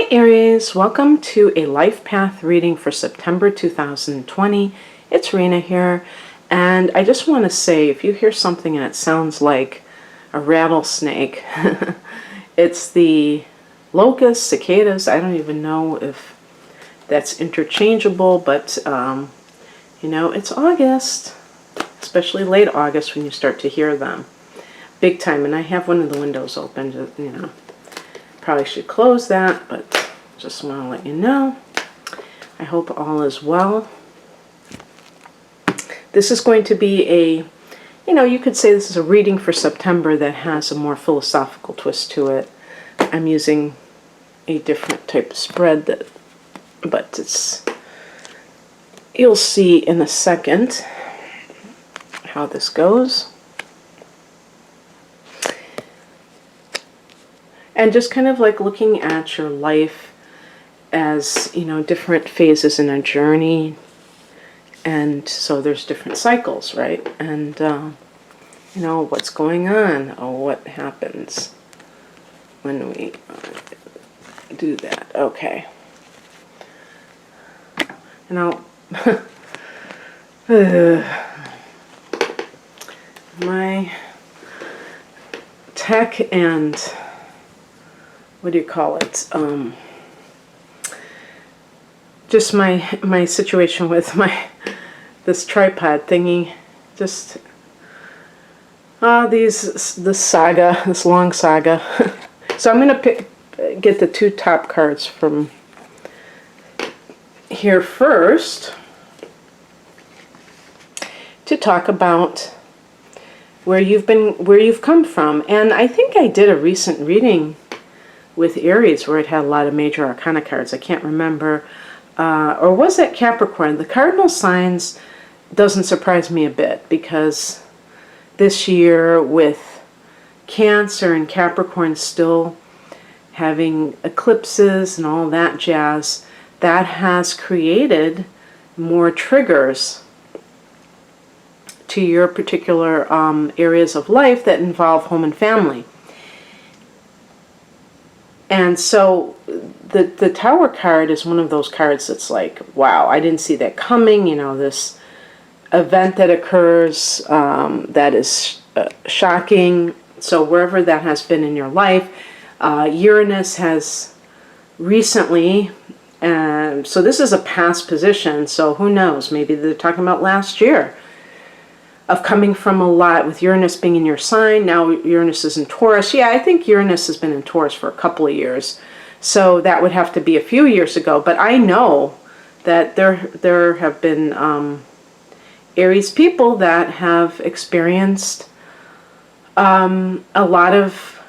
Hi Aries, welcome to a life path reading for September 2020. It's Rena here, and I just want to say if you hear something and it sounds like a rattlesnake, it's the locusts, cicadas. I don't even know if that's interchangeable, but it's August, especially late August when you start to hear them. Big time, and I have one of the windows open, Probably should close that, but just want to let you know. I hope all is well. This is going to be you could say this is a reading for September that has a more philosophical twist to it. I'm using a different type of spread, but you'll see in a second how this goes. And just kind of like looking at your life as, different phases in a journey. And so there's different cycles, right? And, what's going on? Oh, what happens when we do that? Okay. Now, my tech and what do you call it? Just my situation with this tripod thingy. Just this long saga. So I'm gonna get the two top cards from here first to talk about where you've come from. And I think I did a recent reading with Aries where it had a lot of major arcana cards. I can't remember. Or was that Capricorn? The cardinal signs doesn't surprise me a bit, because this year with Cancer and Capricorn still having eclipses and all that jazz, that has created more triggers to your particular areas of life that involve home and family. And so the Tower card is one of those cards that's like, wow, I didn't see that coming. This event that occurs that is shocking. So wherever that has been in your life, Uranus has recently, so this is a past position, so who knows, maybe they're talking about last year, of coming from a lot with Uranus being in your sign. Now Uranus is in Taurus. Yeah, I think Uranus has been in Taurus for a couple of years. So that would have to be a few years ago. But I know that there have been Aries people that have experienced a lot of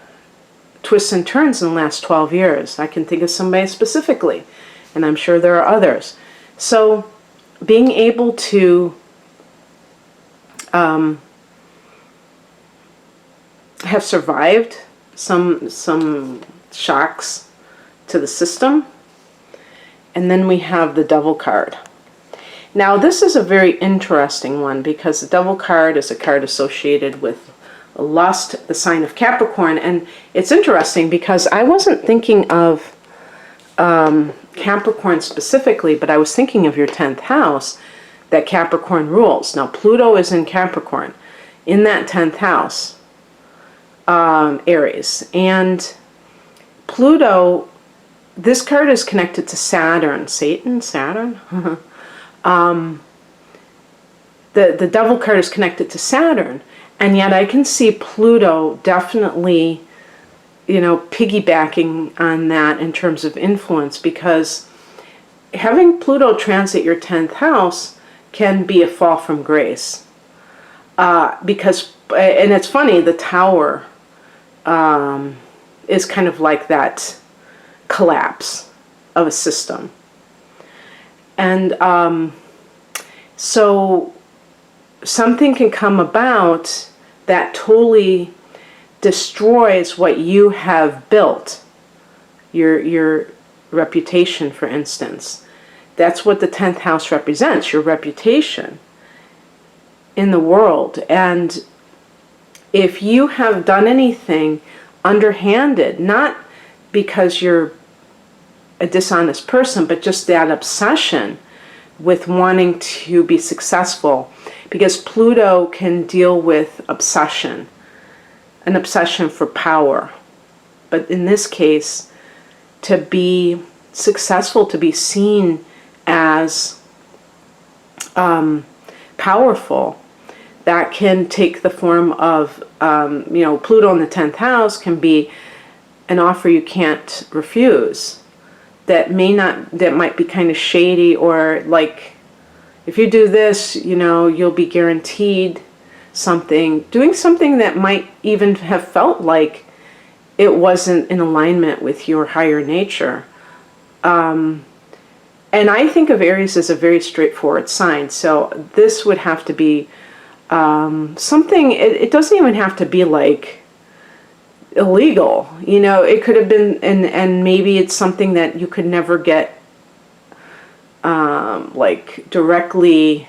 twists and turns in the last 12 years. I can think of somebody specifically, and I'm sure there are others. So being able to have survived some shocks to the system. And then we have the Devil card. Now this is a very interesting one, because the Devil card is a card associated with lust, the sign of Capricorn. And it's interesting because I wasn't thinking of Capricorn specifically, but I was thinking of your 10th house that Capricorn rules. Now Pluto is in Capricorn, in that 10th house, Aries. And Pluto, this card is connected to Saturn. Saturn? The Devil card is connected to Saturn. And yet I can see Pluto definitely, piggybacking on that in terms of influence, because having Pluto transit your 10th house can be a fall from grace. Because, and it's funny, the Tower is kind of like that collapse of a system. And so something can come about that totally destroys what you have built, your reputation, for instance. That's what the 10th house represents, your reputation in the world. And if you have done anything underhanded, not because you're a dishonest person, but just that obsession with wanting to be successful, because Pluto can deal with obsession, an obsession for power. But in this case, to be successful, to be seen as powerful, that can take the form of, Pluto in the 10th house can be an offer you can't refuse. That might be kind of shady, or like, if you do this, you'll be guaranteed something. Doing something that might even have felt like it wasn't in alignment with your higher nature. And I think of Aries as a very straightforward sign. So this would have to be something, it doesn't even have to be like illegal. It could have been, and maybe it's something that you could never get like directly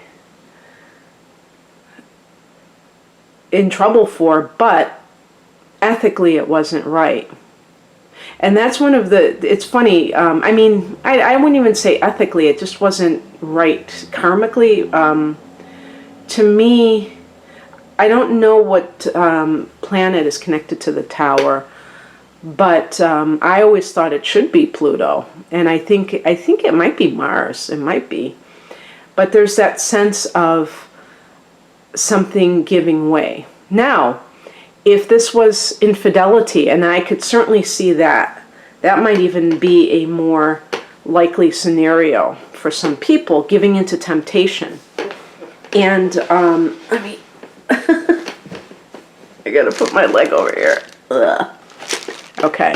in trouble for, but ethically it wasn't right. And that's one of it's funny, I wouldn't even say ethically, it just wasn't right karmically. To me, I don't know what planet is connected to the tower, but I always thought it should be Pluto, and I think it might be Mars. It might be, but there's that sense of something giving way. Now, if this was infidelity, and I could certainly see that might even be a more likely scenario for some people, giving into temptation. And let me. I gotta put my leg over here. Ugh. Okay.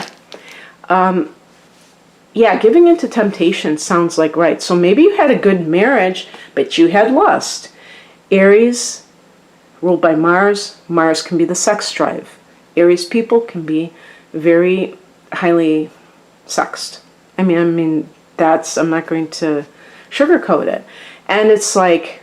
Yeah, giving into temptation sounds like right. So maybe you had a good marriage, but you had lust. Aries, ruled by Mars. Mars can be the sex drive. Aries people can be very highly sexed. I mean, I'm not going to sugarcoat it. And it's like,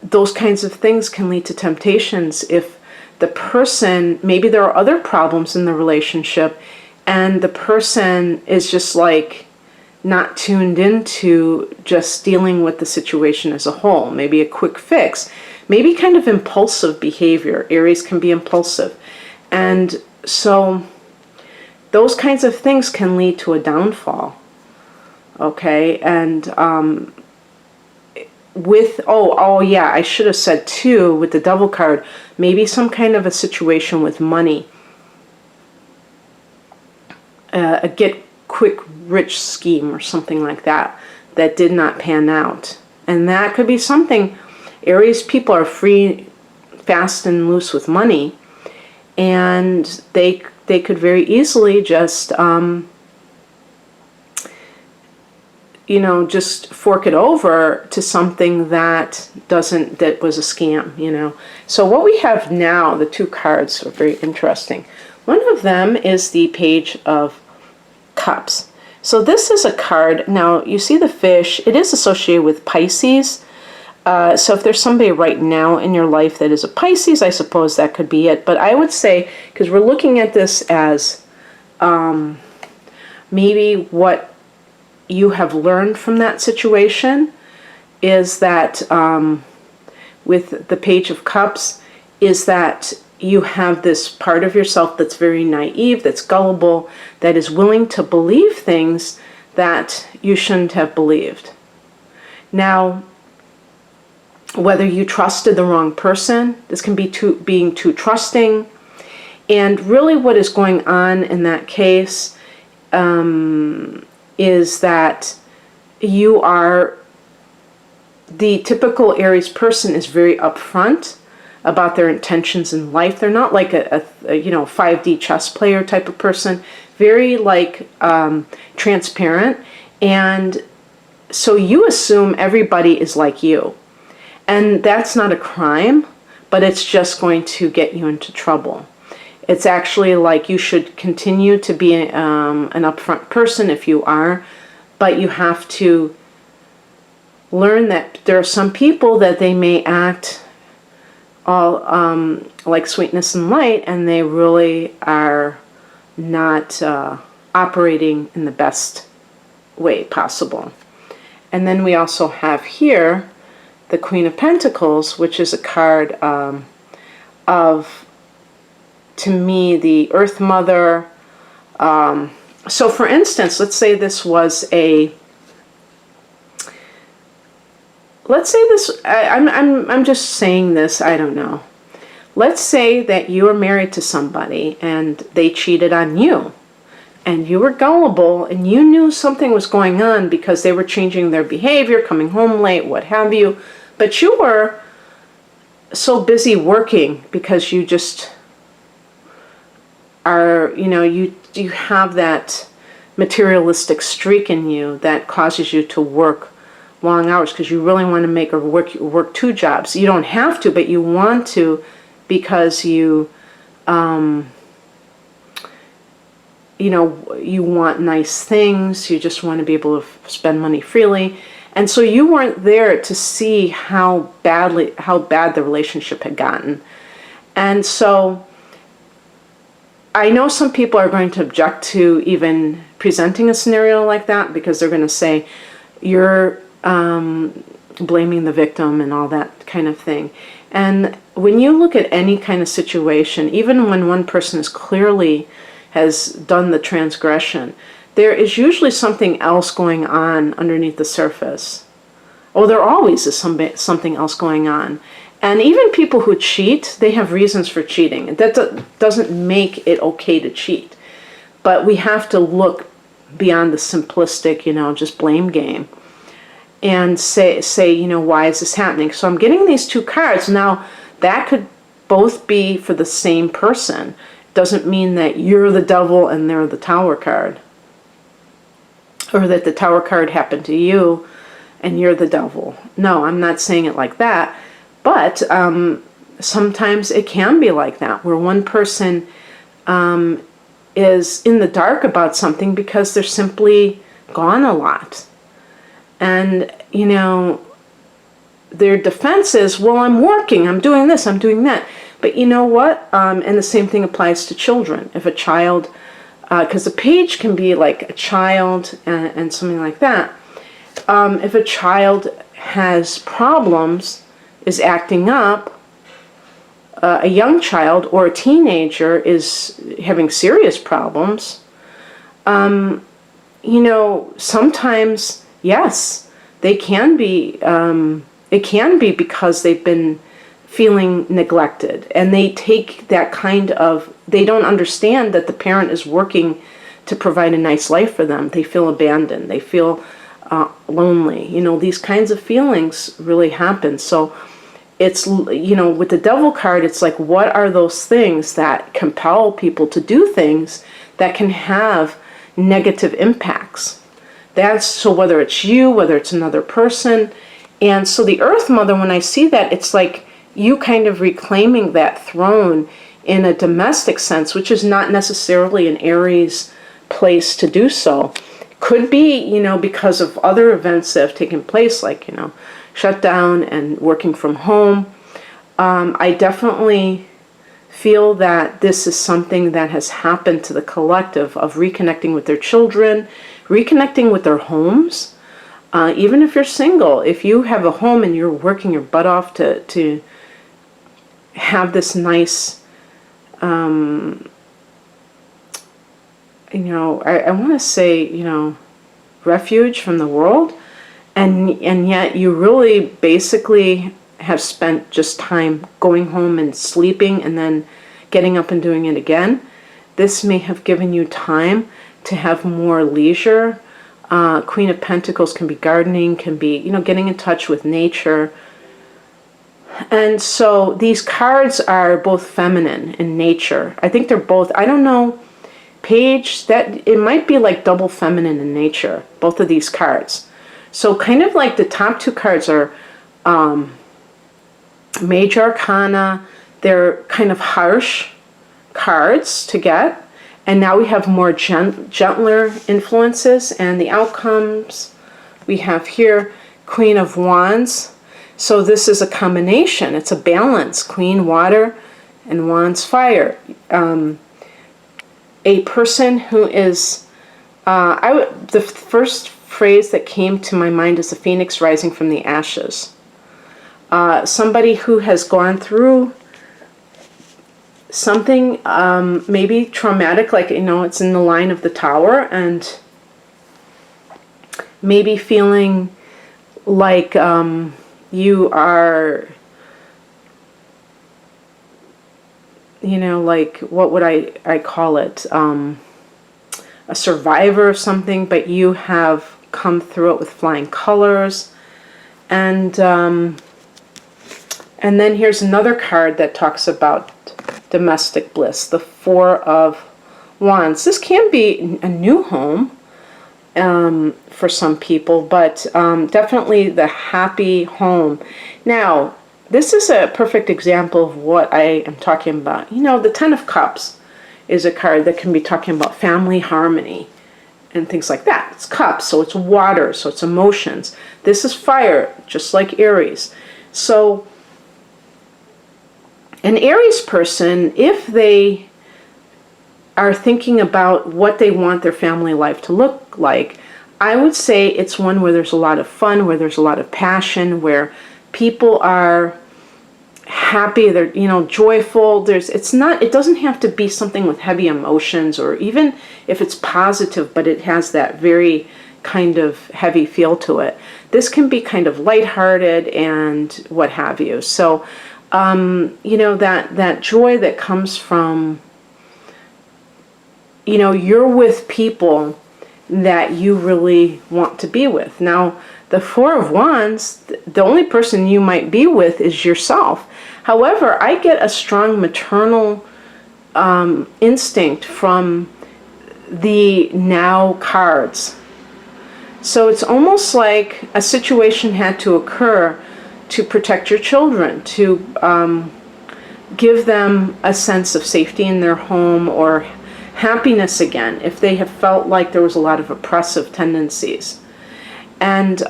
those kinds of things can lead to temptations if the person, maybe there are other problems in the relationship, and the person is just like not tuned into just dealing with the situation as a whole. Maybe a quick fix, maybe kind of impulsive behavior. Aries can be impulsive. And so those kinds of things can lead to a downfall. Okay, and I should have said too, with the Devil card, maybe some kind of a situation with money, a get quick rich scheme or something like that did not pan out. And that could be something. Aries people are free, fast and loose with money, and they could very easily just just fork it over to something that was a scam, So what we have now, the two cards are very interesting. One of them is the Page of Cups. So this is a card, now you see the fish, it is associated with Pisces. So if there's somebody right now in your life that is a Pisces, I suppose that could be it. But I would say, because we're looking at this as maybe what you have learned from that situation is that with the Page of Cups is that you have this part of yourself that's very naive, that's gullible, that is willing to believe things that you shouldn't have believed. Now, whether you trusted the wrong person, this can be being too trusting, and really what is going on in that case is that you are, the typical Aries person is very upfront about their intentions in life. They're not like a 5D chess player type of person, very like transparent, and so you assume everybody is like you. And that's not a crime, but it's just going to get you into trouble. It's actually like you should continue to be an upfront person if you are, but you have to learn that there are some people that they may act all like sweetness and light, and they really are not operating in the best way possible. And then we also have here the Queen of Pentacles, which is a card of, to me, the Earth Mother. So for instance, let's say this was I'm just saying this, I don't know. Let's say that you are married to somebody and they cheated on you. And you were gullible and you knew something was going on because they were changing their behavior, coming home late, what have you. But you were so busy working because you just are, you have that materialistic streak in you that causes you to work long hours because you really want to make or work 2 jobs. You don't have to, but you want to because you you want nice things, you just want to be able to spend money freely. And so you weren't there to see how bad the relationship had gotten. And so I know some people are going to object to even presenting a scenario like that because they're going to say you're blaming the victim and all that kind of thing. And when you look at any kind of situation, even when one person is clearly has done the transgression, there is usually something else going on underneath the surface. Oh, there always is something else going on. And even people who cheat, they have reasons for cheating. That doesn't make it okay to cheat. But we have to look beyond the simplistic, just blame game. And say, why is this happening? So I'm getting these 2 cards. Now, that could both be for the same person. Doesn't mean that you're the devil and they're the Tower card. Or that the Tower card happened to you and you're the devil. No, I'm not saying it like that. But sometimes it can be like that, where one person is in the dark about something because they're simply gone a lot. And, their defense is, well, I'm working, I'm doing this, I'm doing that. But you know what? And the same thing applies to children. If a child, because the page can be like a child and something like that. If a child has problems, is acting up, a young child or a teenager is having serious problems, sometimes, yes, they can be, it can be because they've been feeling neglected, and they take that they don't understand that the parent is working to provide a nice life for them. They feel abandoned, they feel lonely. These kinds of feelings really happen. So it's, with the Devil card, it's like, what are those things that compel people to do things that can have negative impacts? So whether it's you, whether it's another person. And so the Earth Mother, when I see that, it's like you kind of reclaiming that throne in a domestic sense, which is not necessarily an Aries place to do so. Could be, because of other events that have taken place, like, shutdown and working from home. I definitely feel that this is something that has happened to the collective of reconnecting with their children, reconnecting with their homes. Even if you're single, if you have a home and you're working your butt off to have this nice, I want to say, refuge from the world, and yet you really basically have spent just time going home and sleeping and then getting up and doing it again. This may have given you time to have more leisure. Queen of Pentacles can be gardening, can be, getting in touch with nature. And so these cards are both feminine in nature. I think they're both, I don't know, Page, that it might be like double feminine in nature, both of these cards. So kind of like the top 2 cards are Major Arcana. They're kind of harsh cards to get. And now we have more gentler influences and the outcomes. We have here Queen of Wands. So this is a combination. It's a balance. Queen, water, and Wands, fire. A person who is The first phrase that came to my mind is the phoenix rising from the ashes. Somebody who has gone through something maybe traumatic, like, it's in the line of the tower, and maybe feeling like you are, like, what would I call it? A survivor of something, but you have come through it with flying colors. And then here's another card that talks about domestic bliss, the Four of Wands. This can be a new home for some people, but definitely the happy home. Now, this is a perfect example of what I am talking about. The Ten of Cups is a card that can be talking about family harmony and things like that. It's cups, so it's water, so it's emotions. This is fire, just like Aries. So an Aries person, if they are thinking about what they want their family life to look like, I would say it's one where there's a lot of fun, where there's a lot of passion, where people are happy, they're joyful. It doesn't have to be something with heavy emotions, or even if it's positive, but it has that very kind of heavy feel to it. This can be kind of lighthearted and what have you. So that joy that comes from you're with people that you really want to be with. Now, the Four of Wands, the only person you might be with is yourself. However, I get a strong maternal instinct from the Now cards. So it's almost like a situation had to occur to protect your children, to give them a sense of safety in their home, or happiness again, if they have felt like there was a lot of oppressive tendencies. And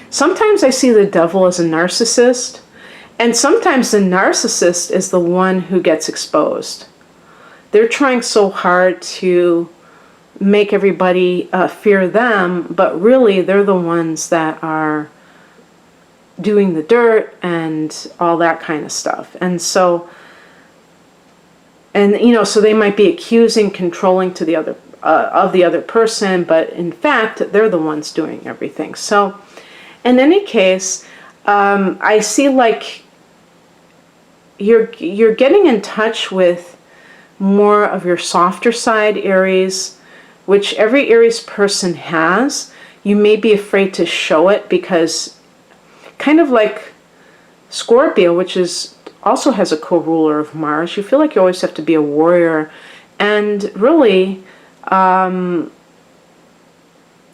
sometimes I see the devil as a narcissist, and sometimes the narcissist is the one who gets exposed. They're trying so hard to make everybody fear them, but really they're the ones that are doing the dirt and all that kind of stuff. And so, so they might be accusing, controlling to the other of the other person, but in fact they're the ones doing everything. So in any case, I see like you're getting in touch with more of your softer side, Aries, which every Aries person has. You may be afraid to show it because, kind of like Scorpio, which also has a co-ruler of Mars, you feel like you always have to be a warrior. And really,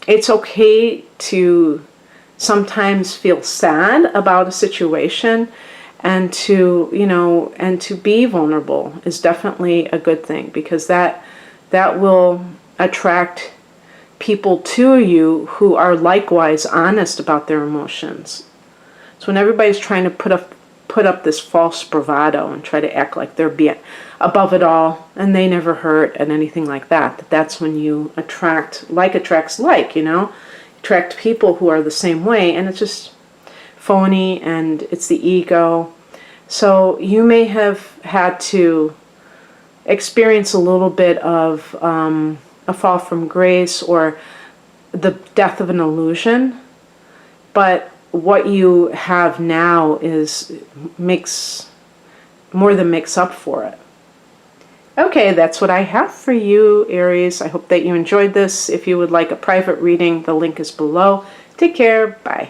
it's okay to sometimes feel sad about a situation, and to be vulnerable is definitely a good thing, because that will attract people to you who are likewise honest about their emotions. So when everybody's trying to put up this false bravado and try to act like they're above it all and they never hurt and anything like that, that's when you attracts like, attract people who are the same way, and it's just phony and it's the ego. So you may have had to experience a little bit of a fall from grace, or the death of an illusion, but what you have now more than makes up for it. Okay, that's what I have for you, Aries. I hope that you enjoyed this. If you would like a private reading, the link is below. Take care. Bye.